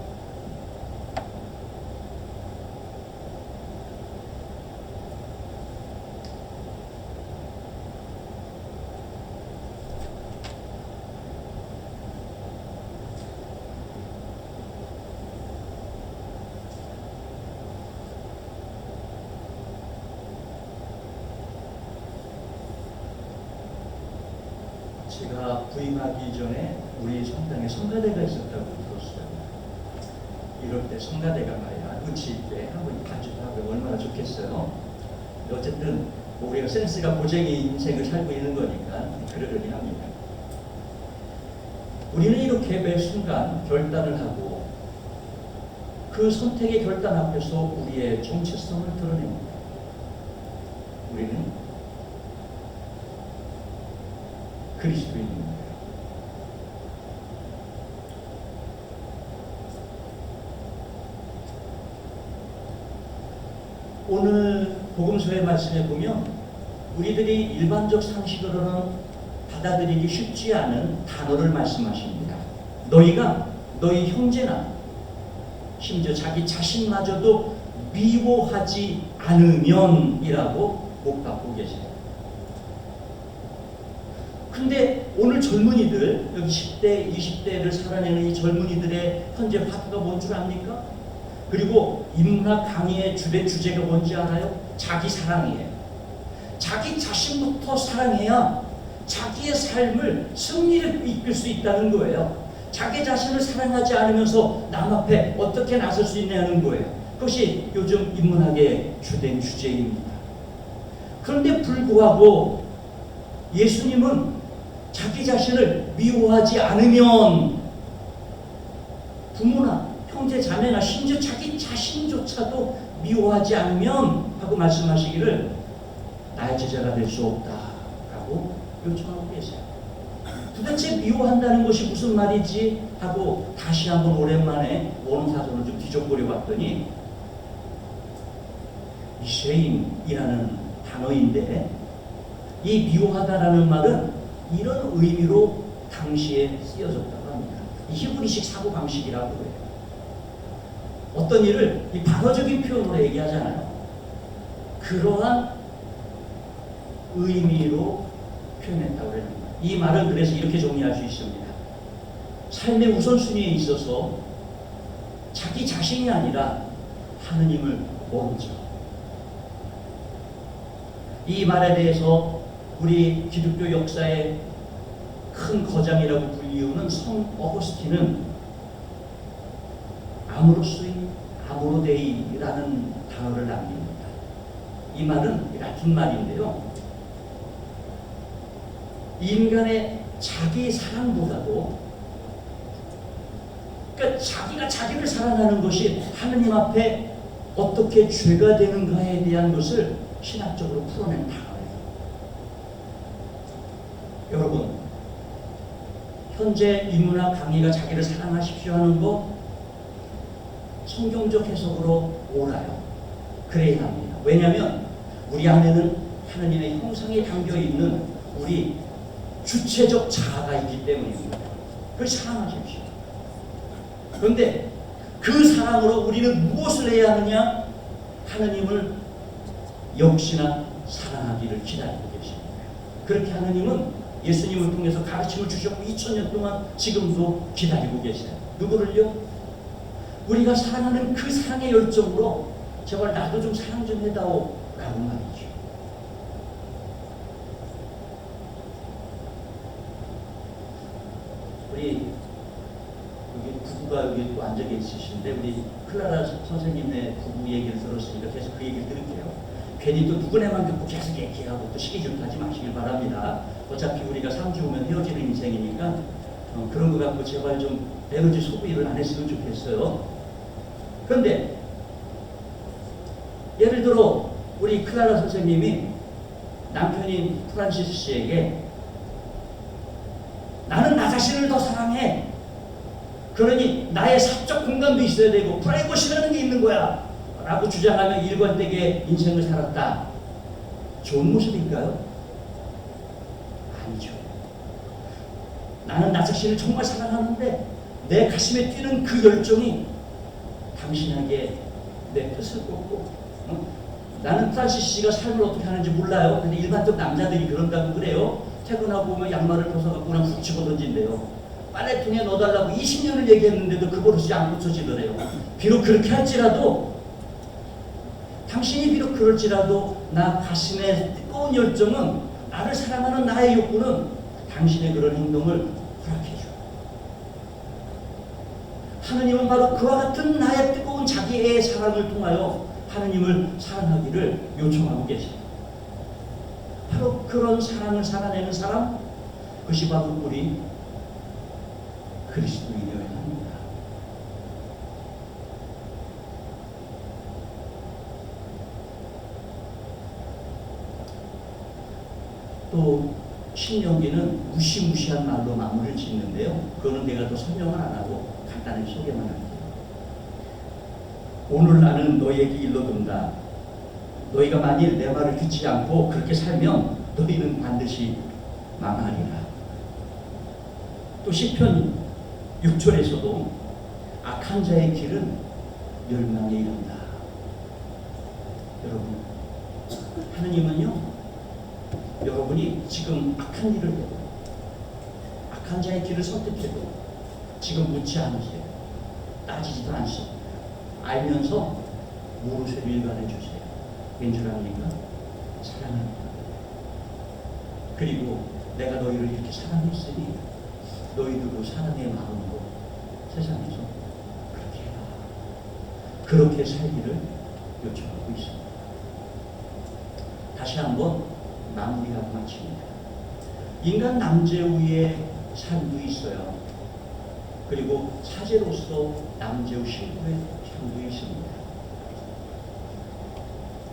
제가 부임하기 전에 우리 성당에 성가대가 있었다고 들었어요. 이럴 때 성가대가 말이야, 은치일 때 한번 반주도 하고 얼마나 좋겠어요. 어쨌든 우리가 센스가 고쟁이 인생을 살고 있는 거니까 그러려니 합니다. 우리는 이렇게 매 순간 결단을 하고 그 선택의 결단 앞에서 우리의 정체성을 드러냅니다. 우리는 그리스도인입니다. 오늘 복음서의 말씀에 보면 우리들이 일반적 상식으로는 받아들이기 쉽지 않은 단어를 말씀하십니다. 너희가 너희 형제나 심지어 자기 자신마저도 미워하지 않으면이라고 못 받고 계세요. 근데 오늘 젊은이들, 여기 10대, 20대를 살아내는 이 젊은이들의 현재 화두가 뭔 줄 압니까? 그리고 인문학 강의의 주제가 뭔지 알아요? 자기 사랑이에요. 자기 자신부터 사랑해야 자기의 삶을 승리를 이끌 수 있다는 거예요. 자기 자신을 사랑하지 않으면서 남 앞에 어떻게 나설 수 있냐는 거예요. 그것이 요즘 인문학의 주된 주제입니다. 그런데 불구하고 예수님은 자기 자신을 미워하지 않으면 부모나 형제 자매나 심지어 자기 자신조차도 미워하지 않으면 하고 말씀하시기를 나의 제자가 될 수 없다라고 요청하고 계세요. 도대체 미워한다는 것이 무슨 말이지 하고 다시 한번 오랜만에 원어사전을 좀 뒤적거려 봤더니 shame이라는 단어인데, 이 미워하다라는 말은 이런 의미로 당시에 쓰여졌다고 합니다. 이 히브리식 사고방식이라고 해요. 어떤 일을 이 반어적인 표현으로 얘기하잖아요. 그러한 의미로 표현했다고 그래요. 이 말을 그래서 이렇게 정리할 수 있습니다. 삶의 우선순위에 있어서 자기 자신이 아니라 하느님을 모르죠. 이 말에 대해서 우리 기독교 역사의 큰 거장이라고 불리우는 성 어거스틴은 아모로스인 아모로데이라는 단어를 남깁니다. 이 말은 라틴 말인데요. 인간의 자기 사랑보다도, 그러니까 자기가 자기를 사랑하는 것이 하느님 앞에 어떻게 죄가 되는가에 대한 것을 신학적으로 풀어낸 단어예요. 여러분, 현재 인문학 강의가 자기를 사랑하십시오 하는 거 성경적 해석으로 옳아요. 그래야 합니다. 왜냐하면 우리 안에는 하나님의 형상이 담겨있는 우리 주체적 자아가 있기 때문입니다. 그걸 사랑하십시오. 그런데 그 사랑으로 우리는 무엇을 해야 하느냐? 하느님을 역시나 사랑하기를 기다리고 계십니다. 그렇게 하느님은 예수님을 통해서 가르침을 주셨고 2000년 동안 지금도 기다리고 계세요. 누구를요? 우리가 사랑하는 그 사랑의 열정으로 제발 나도 좀 사랑 좀 해다오 라고 말이죠. 우리 여기 부부가 여기 또 앉아 계시신데 우리 클라라 선생님의 부부 얘기를 들었으니까 계속 그 얘기를 들을게요. 괜히 또 누구네만 듣고 계속 얘기하고 또 시기준 하지 마시길 바랍니다. 어차피 우리가 3주 후면 헤어지는 인생이니까 그런 거 갖고 제발 좀 에너지 소비를 안 했으면 좋겠어요. 그런데 예를 들어 우리 클라라 선생님이 남편인 프란시스 씨에게 나는 나 자신을 더 사랑해. 그러니 나의 사적 공간도 있어야 되고 프라이버시라는 게 있는 거야 라고 주장하며 일관되게 인생을 살았다. 좋은 모습일까요? 아니죠. 나는 나 자신을 정말 사랑하는데 내 가슴에 뛰는 그 열정이 당신에게 내 뜻을 꽂고 나는 프란시스 씨가 삶을 어떻게 하는지 몰라요. 근데 일반적 남자들이 그런다고 그래요. 퇴근하고 오면 양말을 벗어갖고 그냥 훅 집어던진대요. 빨래통에 넣어달라고 20년을 얘기했는데도 그 버릇이 안 고쳐지더래요. 비록 그렇게 할지라도 당신이 비록 그럴지라도 나 가슴에 뜨거운 열정은 나를 사랑하는 나의 욕구는 당신의 그런 행동을 허락해줘. 하느님은 바로 그와 같은 나의 뜨거운 자기의 사랑을 통하여 하느님을 사랑하기를 요청하고 계십니다. 바로 그런 사랑을 살아내는 사람, 그것이 바로 우리 그리스도인이어야 합니다. 또 신명기는 무시무시한 말로 마무리를 짓는데요. 그거는 내가 더 설명을 안 하고 간단히 소개만 할게요. 오늘 나는 너에게 일러둔다. 너희가 만일 내 말을 듣지 않고 그렇게 살면 너희는 반드시 망하리라. 또 시편 6절에서도 악한 자의 길은 멸망에 이른다. 여러분, 하느님은요, 여러분이 지금 악한 일을 해도 악한 자의 길을 선택해도 지금 묻지 않으세요. 따지지도 않습니다. 알면서 무릇을 일관해 주세요. 왠줄 압니까? 사랑합니다. 그리고 내가 너희를 이렇게 사랑했으니 너희들도 사랑의 마음으로 세상에서 그렇게 해라. 그렇게 살기를 요청하고 있습니다. 다시 한번 마무리하고 마칩니다. 인간 남재우의 삶도 있어요. 그리고 사제로서 남재우 신부의 삶도 있습니다.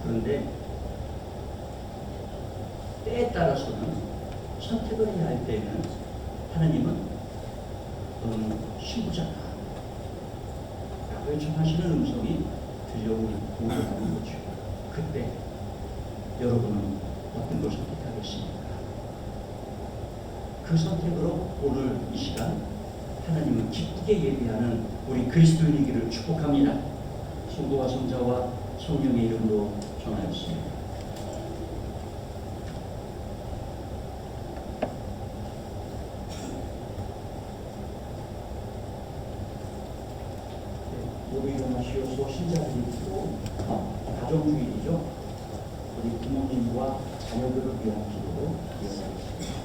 그런데 때에 따라서는 선택을 해야 할 때는 하나님은 신부잖아 라고 요청하시는 음성이 들려오는 거죠. 그때 여러분은 어떤 걸 선택하겠습니까? 그 선택으로 오늘 이 시간 하나님은 기쁘게 예배하는 우리 그리스도인이기를 축복합니다. 성부와 성자와 성령의 이름으로 전하였습니다. 모두 일어나시어서 신자를 믿고 가정주일이죠. 우리 부모님과 자녀들을 위한 기도로 이어가겠습니다.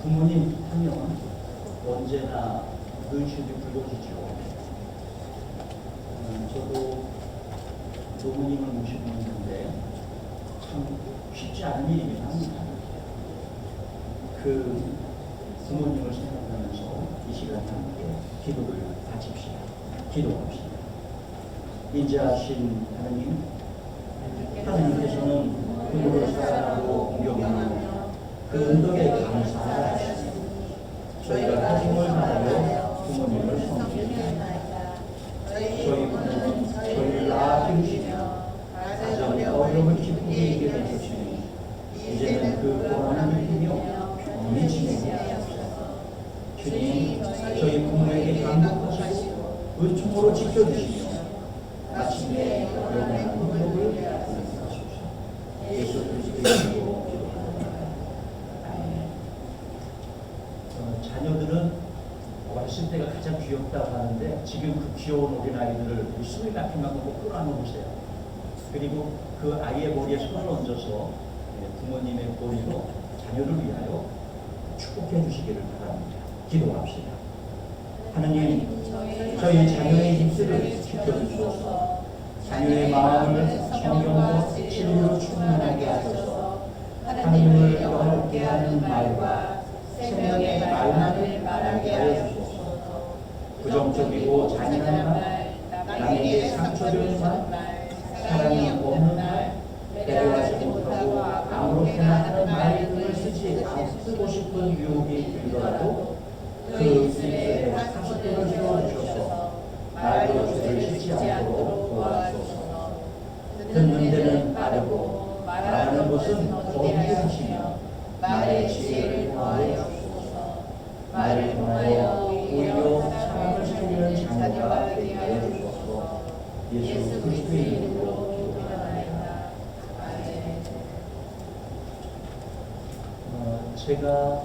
부모님 하면 언제나 눈시울이 붉어지죠. 저도 부모님을 모시고 있는데 참 쉽지 않은 일이긴 합니다. 그 부모님을 생각하면서 이 시간에 함께 기도를 바칩시다. 기도합시다. 인자하신 하나님, 하나님께서는 그분을 사랑하고 공경하며 그 은덕에 감사하시니 저희가 가짐을 다하여 부모님을 섬기나이다. 저희 부모는 저희를 낳아주시며 가정의 어려움을 기쁘게 이겨내 주시니 이제는 그 고난을 이기며 영원히 지내게 하옵소서. 주님, 저희 부모에게 간구 서로 지켜주시며 마침내 영원한 행복을 주옵소서. 예수 그리스도의 이름으로 기도합니다. 아멘. 자녀들은 어렸을 때가 가장 귀엽다고 하는데 지금 그 귀여운 어린아이들을 숨이 막힌 만큼 끌어안아 보세요. 그리고 그 아이의 머리에 손을 얹어서 부모님의 머리로 자녀를 위하여 축복해 주시기를 바랍니다. 기도합시다. 하느님, 저희 자녀의 입술을 지켜주셔서 자녀의 마음을 성경과 진리로 충만하게 하셔서 하나님을 영화롭게 하는 말과 생명의 말만을 말하게 하여 주소서. 부정적이고 잔인한 말, 남에게 상처 주는 말, 사랑이 없는 말, 배려하지 못하고 아무렇게나 하는 말들을 쓰고 싶은 유혹이 들더라도 그 입술에 사십분을 세워주셔서 말로 죄를 짓지 않도록 도와주소서. 듣는 데는 빠르고 말하는 것은 거듭하시며 말의 지혜를 더하여 주소서. 말을 통하여 오히려 사람을 살리는 자녀가 되게 하여 주소서. 예수 그리스도의 이름으로 기도합니다. 아멘. 제가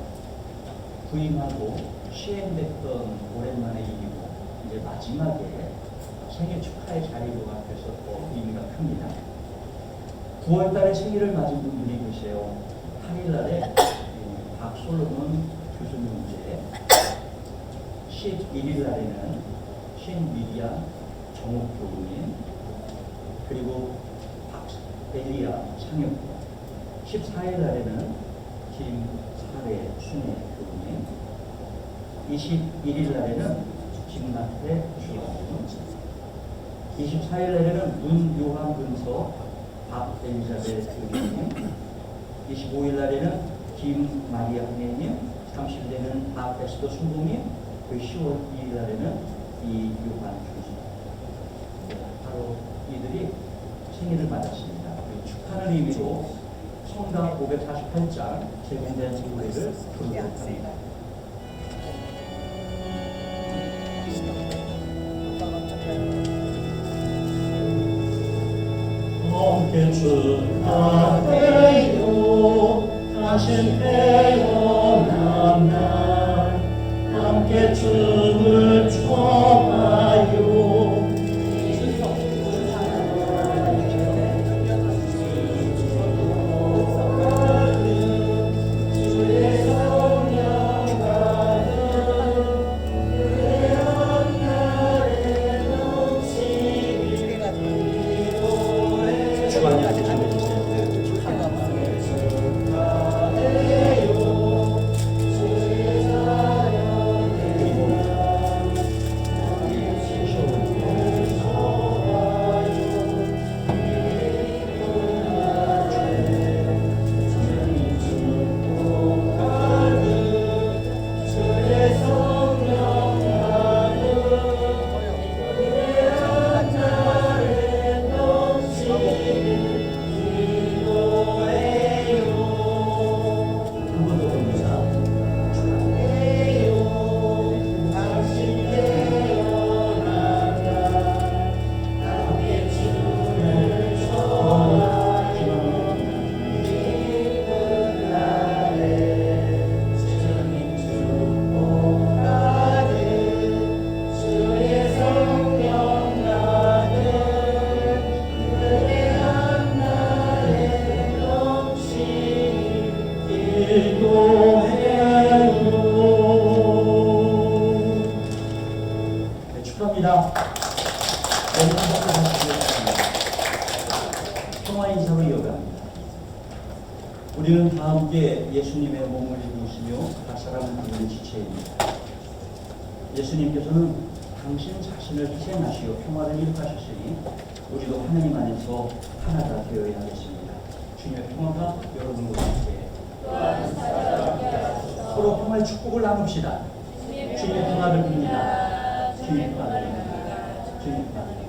부임하고 시행됐던 오랜만의 일이고 이제 마지막에 생일 축하의 자리로 앞에서 또 의미가 큽니다. 9월달에 생일을 맞은 분들이 계세요. 8일날에 박솔로몬 교수님 문제, 11일날에는 신미디아 정옥 교우님, 그리고 박엘리아 창혁, 14일날에는 김사회 순회 교우님, 21일날에는 김나태 주원님, 24일날에는 문요한 근서 박엘리자베 교우님, 25일날에는 김마리아 형님, 30일에는 박에스더 순봉님, 10월 2일날에는 이요한 교수. 바로 이들이 생일을 맞았습니다. 축하하는 의미로 성가 548장 제공된 노래를 부르도록 합니다. 함께 축하해요. 다시 태어난 날 함께 춤을 춰봐요. 축하합니다. 평화 인사로 이어갑니다. 우리는 다 함께 예수님의 몸을 입으시며 각 사람은 그분의 지체입니다. 예수님께서는 당신 자신을 희생하시어 평화를 이룩하셨으니 우리도 하나님 안에서 하나가 되어야 하겠습니다. 주님의 평화가 여러분과 함께 서로 평화의 축복을 나눕시다. 주님의 평화를 빕니다. 주님의 평화를 빕니다. 주님의 평화를 빕니다.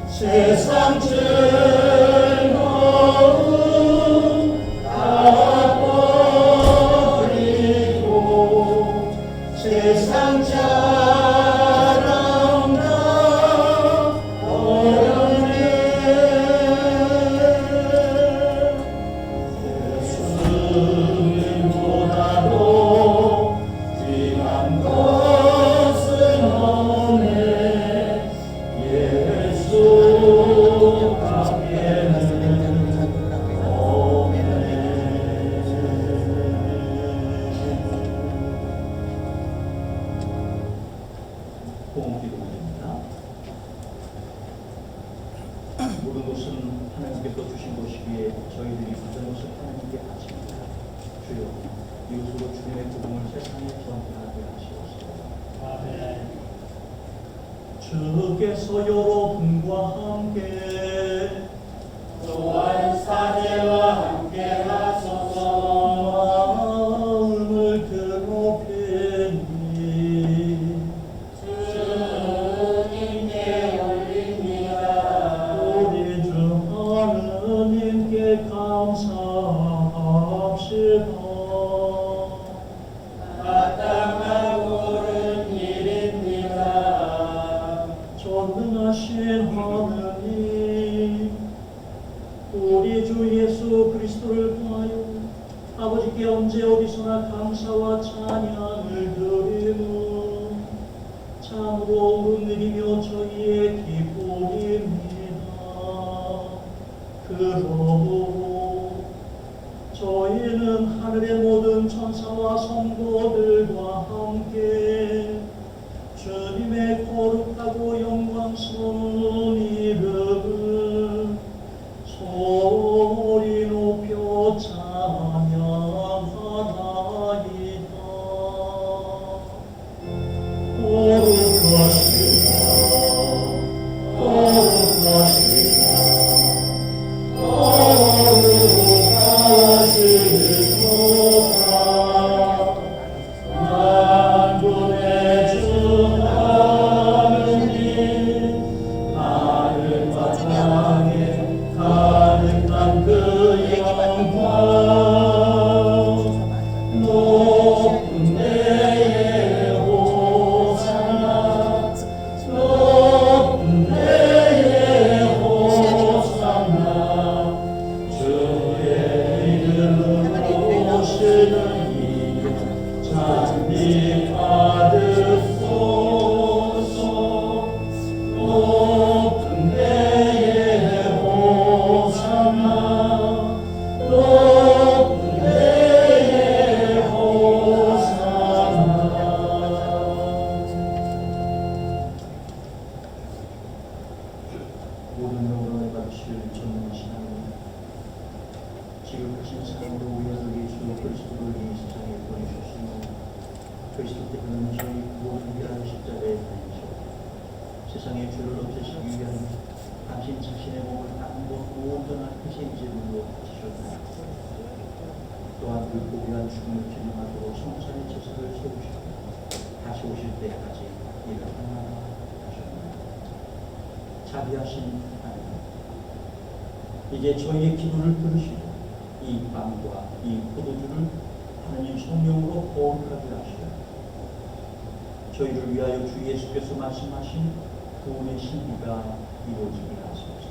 세상 즐거움 다 버리고 세상 자랑 다 버렸네. 예수님보다도 귀한 것은 없네. 예수 모든 것은 하나님께서 주신 것이기에 저희들이 받은 것을 하나님께 바칩니다. 주여, 이것으로 주님의 복음을 세상에 전파하게 하시옵소서. 주께서 여러분과 함께 또한 사제와 함께 하소서. 마음을 드높이니 주님께 올립니다. 우리 주 하느님께 감사합시다. 마땅하고 옳은 일입니다. 전능하신 하느님, 우리 주 예수 그리스도를 통하여 아버지께 언제 어디서나 감사와 찬양을 드리는 참으로 은혜이며 저희의 기쁨입니다. 그러므로 저희는 하늘의 모든 천사와 성도들과 함께 주님의 거룩하고 영광스러운 이름을 소리 높여 찬양하나이다. 거룩하시다, 거룩하시다, 거룩하시도다. 만군의 주 하느님, 하늘과 땅에 가득한 그 영광, 높은 데에 호산나, 높은 데에 호산나. 주의 이름으로 오시는 이 잔디 받으소서. 높은 데에 호산나, 높은 데에 호산나. 모든 영광을 받으실 전능하신 하나님, 지극하신 사랑으로 우리 아들 예수 그리스도를 이 세상에 보내주시며 그리스도 때문에 저희 모든 위한 십자가에 달리시고 세상의 죄를 없애시기 위한 당신 자신의 몸을 안고 온전한 크신 제물로 바치셨나요? 또한 그 고귀한 죽음을 기념하도록 성찬의 제사를 세우시고 다시 오실 때까지 이를 하나하나 하셨나요? 자비하신 하나님, 이제 저희의 기도를 들으시고 이 빵과 이 포도주를 하나님 성령으로 거룩하게 하시고 저희를 위하여 주 예수께서 말씀하신 구원의 신비가 이루어지게 하소서.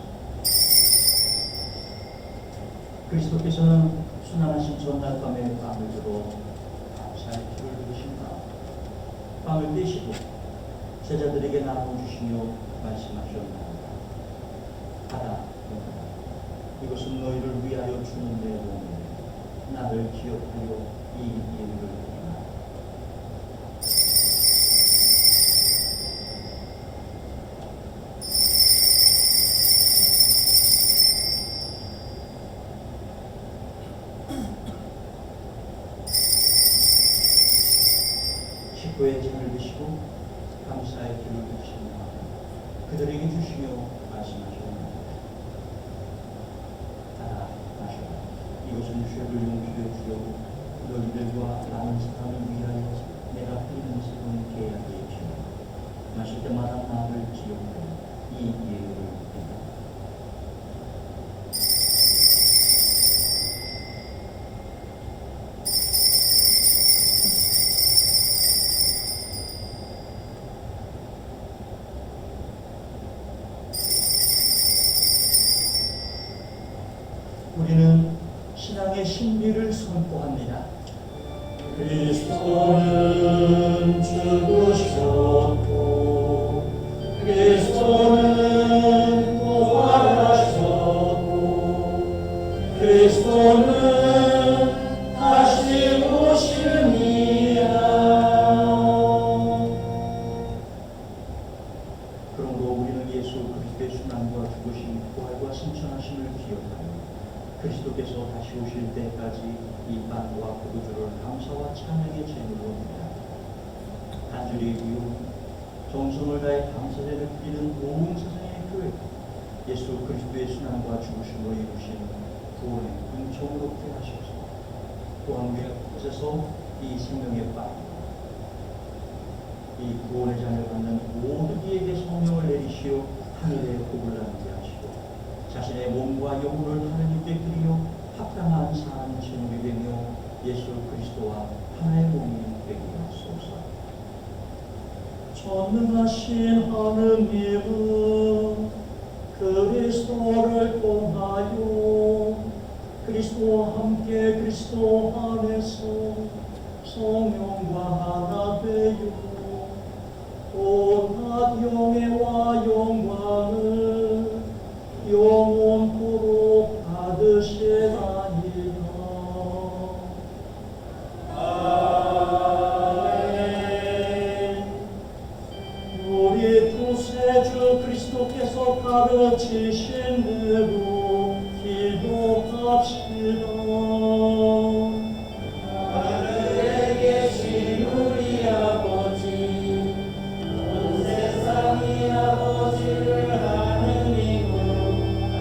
그리스도께서는 순환하신 전날 밤에 빵을 들어 감사의 기도를 드리신 다음 빵을 떼시고 제자들에게 나눠주시며 말씀하셨나이다. 받아 먹으라. 이것은 너희를 위하여 주는 내 몸이니 나를 기억하여 이 일을 행하라. 죄를 용서해 주려고 너희들과 나는 사람을 위하여 내가 뿌리는 새로운 계약의 피 마실 때마다 나를 기억하여 이 예를 드린다. 우리는 신앙의 신비를 선포합니다. 그리스도는 죽으셨고 그리스도는 부활하셨고 그리스도는 다시 오십니다. 그러므로 우리는 예수 그리스도의 순환과 죽으심, 부활과 승천하심을 기억하며 그리스도께서 다시 오실 때까지 이 빵과 포도주를 감사와 찬양의 제물로 드립니다. 간절히 위로 정성을 다해 감사제를 드리는 온 세상의 교회, 예수 그리스도의 순환과 죽으심으로 이루신 구원의 은총으로 구하셔서 또한 우리 곳에서 이 생명의 빵, 이 구원의 잔을 받는 모든 이에게 성령을 내리시어 하늘의 복을 나누게 하시고 자신의 몸과 영혼을 하나님께 드리며 합당한 산 제물이 되며 예수 그리스도와 하나의 몸이 되게 하소서. 전능하신 하느님은 그리스도를 통하여 그리스도와 함께 그리스도 안에서 성령과 하나 되어 온갖 영예와 영광을 영원토록 받으시나이다. 아멘. 우리 구세주 그리스도께서 가르치신 대로 기도합시다. 하늘에 계신 우리 아버지, 온 세상이 아버지를 하느님으로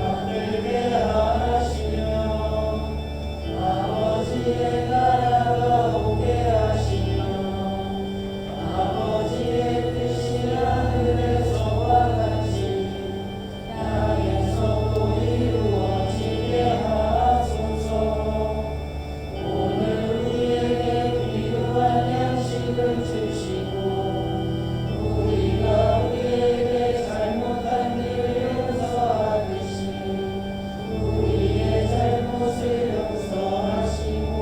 받들게 하시며 아버지의 나라가 오게 하시며 아버지의 뜻이 하늘에서와 같이 땅에서도 이루어지게 하소서. 오늘 우리에게 필요한 양식을 주시고 우리가 우리에게 잘못한 일을 용서하듯이 우리의 잘못을 용서하시고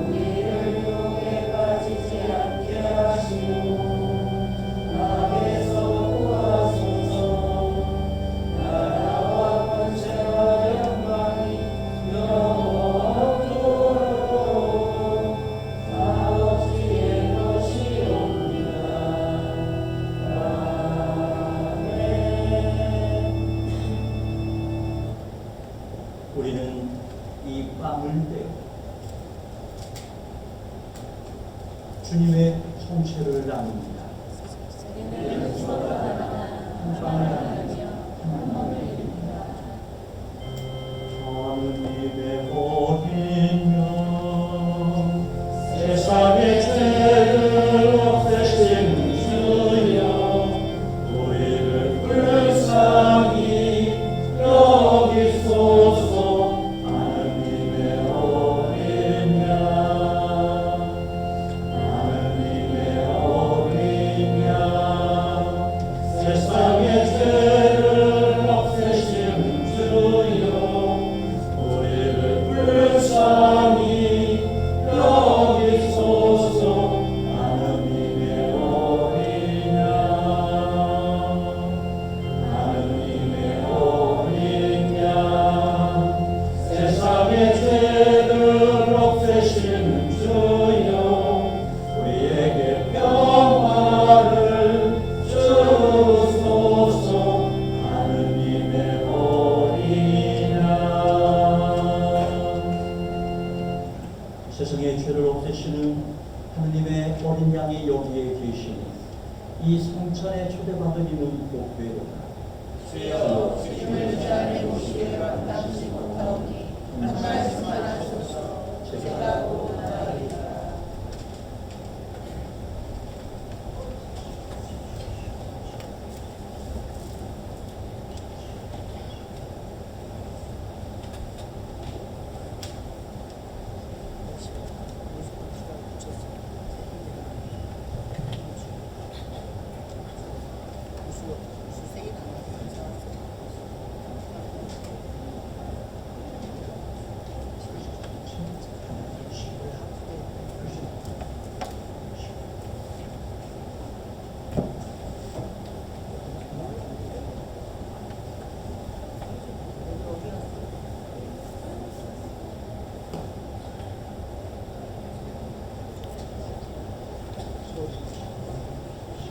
우리를 유혹에 빠지지 않게 하시고 악에서 구하소서. 나라와 권세와 영광이 영원토록 아버지의 것이옵니다. 아멘. 우리는 이 빵을 떼어 주님의 성체를 나눕니다. 하느님의 어린 양 세상의 죄를 없애신 주여 우리를 불쌍히 여기소서. 하느님의 어린 양 하느님의 어린 양 세상의 죄를 없애신 주여 우리를 불쌍히 여기소서. 하느님의 어린 양 하느님의 어린 양 세상의 죄를 없애시는 주여 우리에게 평화를 주소서. 하느님의 어린 양 세상의 죄를 없애시는 하느님의 어린 양이 여기에 계시니 이 성찬에 초대받은 이는 복되도다. 주여 주님의 자리에 오시기를 마땅치 못하오니 말씀하소서. 제가 원하리이다.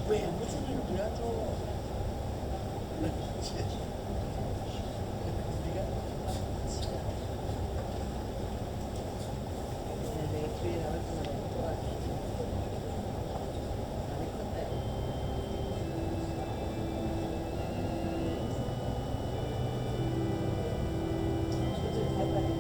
왜 무슨 일이야 좀 내 교회 나올 때마다 좋아하지. 많이 컸다. 소질 살빨리.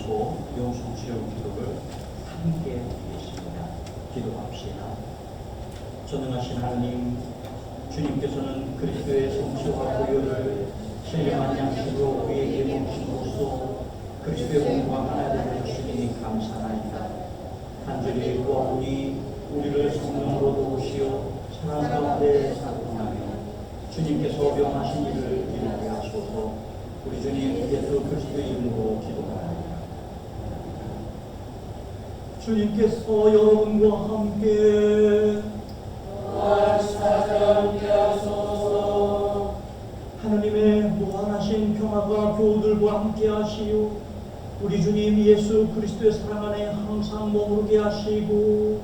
하시고 용성스러운 기도를 함께 드리겠습니다. 기도합시다. 전능하신 하나님, 주님께서는 그리스도의 성취와 고요를 신령한 양식으로 우리에게 주심으로써 그리스도의 몸과 하나 되게 주시니 감사하나이다. 간절히 구하오니 우리를 성령으로 도우시어 사랑 가운데 사동하며 주님께서 명하신 일을 이루게 하소서. 우리 주님 예수 그리스도의 이름으로 기도하나이다. 주님께서 여러분과 함께 하나님의 무한하신 평화가 교우들과 함께 하시오. 우리 주님 예수 그리스도의 사랑 안에 항상 머무르게 하시고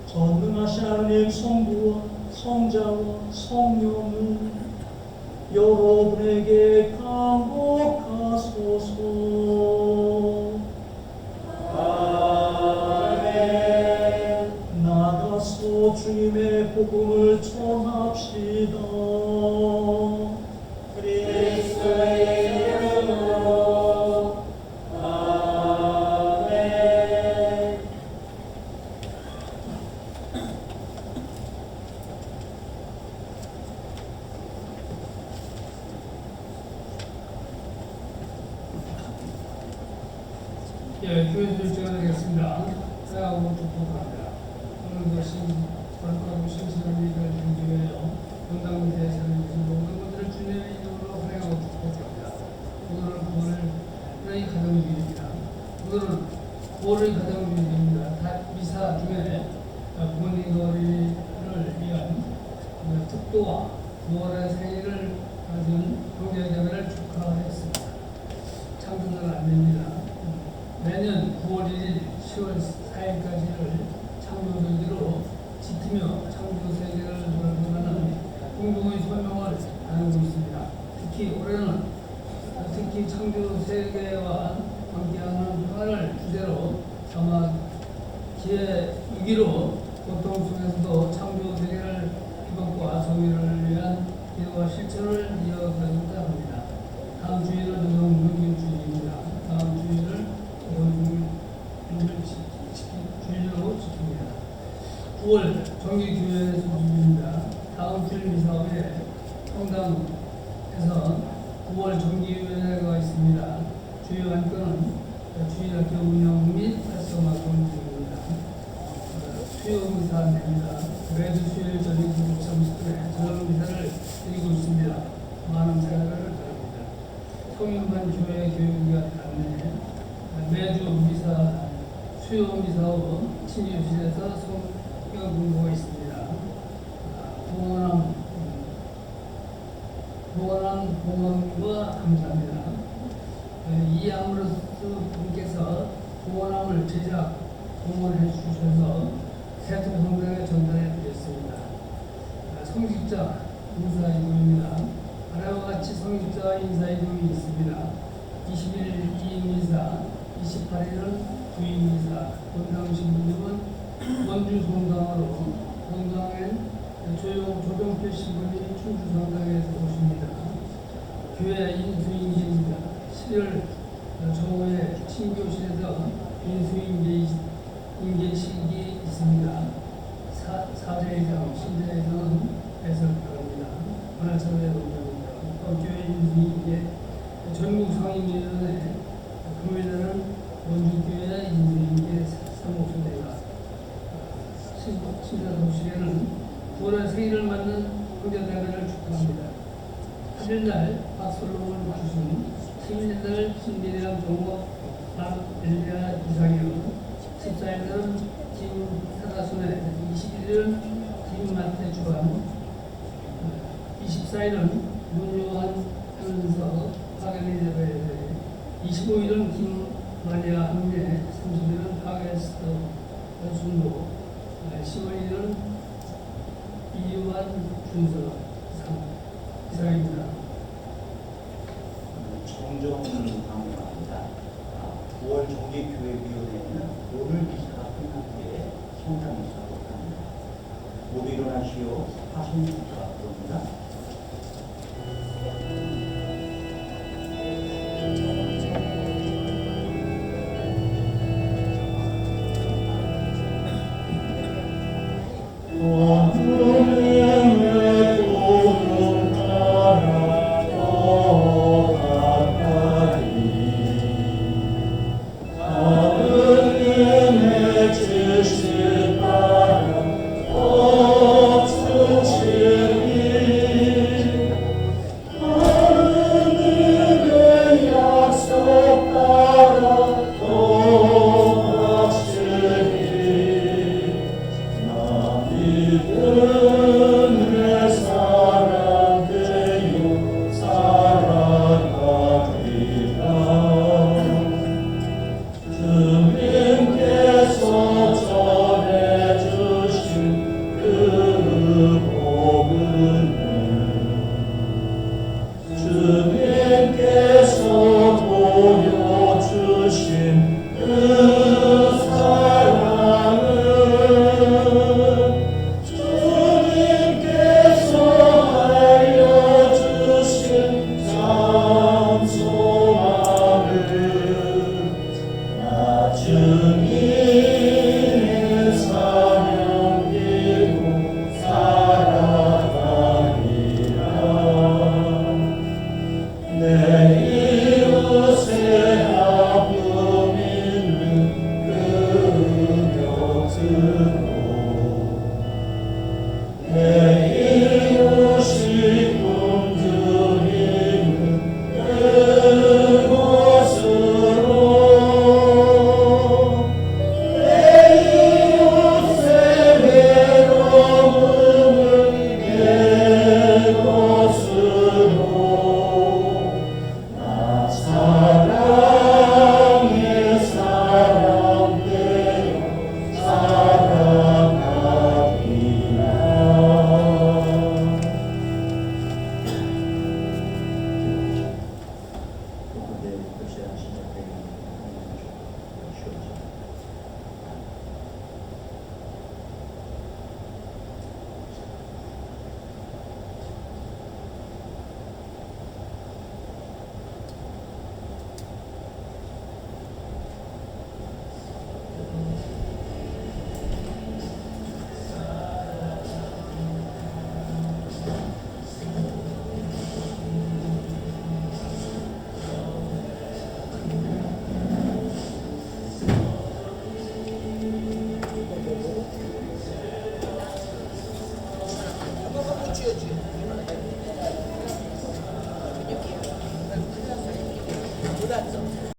전능하신 하나님 성부와 성자와 성령은 여러분에게 강복하소서. 나가서 주님의 복음을 전합시다. 그리스도의 이름으로 아멘. 교회들 시작하겠습니다. 사랑하고 축복합니다. 오늘 것이 거룩하고 신실한 일을 준비하여 건강무대에 살아계신 모든 분들을 주님의 이름으로 환영하고 축복합니다. 오늘은 9월의 가정주일입니다. 오늘은 9월의 가정주일입니다. 미사 중에 부모님 어린이를 위한 특도와 9월의 생일을 가진 형제자매를 축하했습니다. 창조는 안 됩니다. 매년 9월 1일, 10월 4일까지를 창조절기로 지키며 창조세계를 돌아보는 공동의 설명을 나누고 있습니다. 특히 올해는 창조세계와 함께하는 평화를 주제로 삼아 기회 위기로 고통 속에서도 창조세계를 회복과 정의를 위한 기도와 실천을 이어가고자 합니다. 다음 주일은 노동주일입니다. 다음 주일을 주일로 지킵니다. 9월 정기교회 소식입니다. 다음 주일 미사 후에 성당에서 9월 정기교회가 있습니다. 주요 안건은 주일학교 운영 및 활성화 공부입니다. 수요 미사 안내입니다. 매주 수요일 저녁 7시 30분에 저녁 미사를 드리고 있습니다. 많은 참여를 바랍니다. 성인반 교회 교육과 안내 매주 미사, 수요 미사 후 친교실에서 성경 공부가 있습니다. 봉헌과 감사합니다. 이아무로스 분께서 봉헌함을 제작, 봉헌해 주셔서 세트 성당에 전달해 드렸습니다. 성직자 인사이동입니다. 아래와 같이 성직자 인사이동이 있습니다. 20일 2인 미사, 28일은 주인 미사, 본당 신부님은 원주 성당으로, 본당엔 조정표 신부님이 충주 성당에서 오십니다. 교회 인수인계입니다. 10월 정오에 친교실에서 인수인계식이 있습니다. 사제회장, 신제회장은 배설합니다. 만화처에 오십니다. 교회 인수인계 전국상임위원회 금요일에는 원주교회 인수인계 사무소대가 신사 소식에는 9월의 생일을 맞는 형제자매를 축하합니다. 8일날 박솔로몬 주순, 11일날 신비대학 종목 박엘리아 이상현, 14일날은 김사다순회, 21일은 김마태 주관, 24일은 문요한 현서 박엘리자베, 25일은 김마리아 한례, 30일은 박에스터 순도, 15일은 이유한 준서 이상입니다. 정정을 방문합니다. 9월 정기교회위원회는 오늘 미사가 끝난 뒤에 성당 미사로 합니다. 모두 일어나시오. 화성 기도가 들어옵니다. 치워지.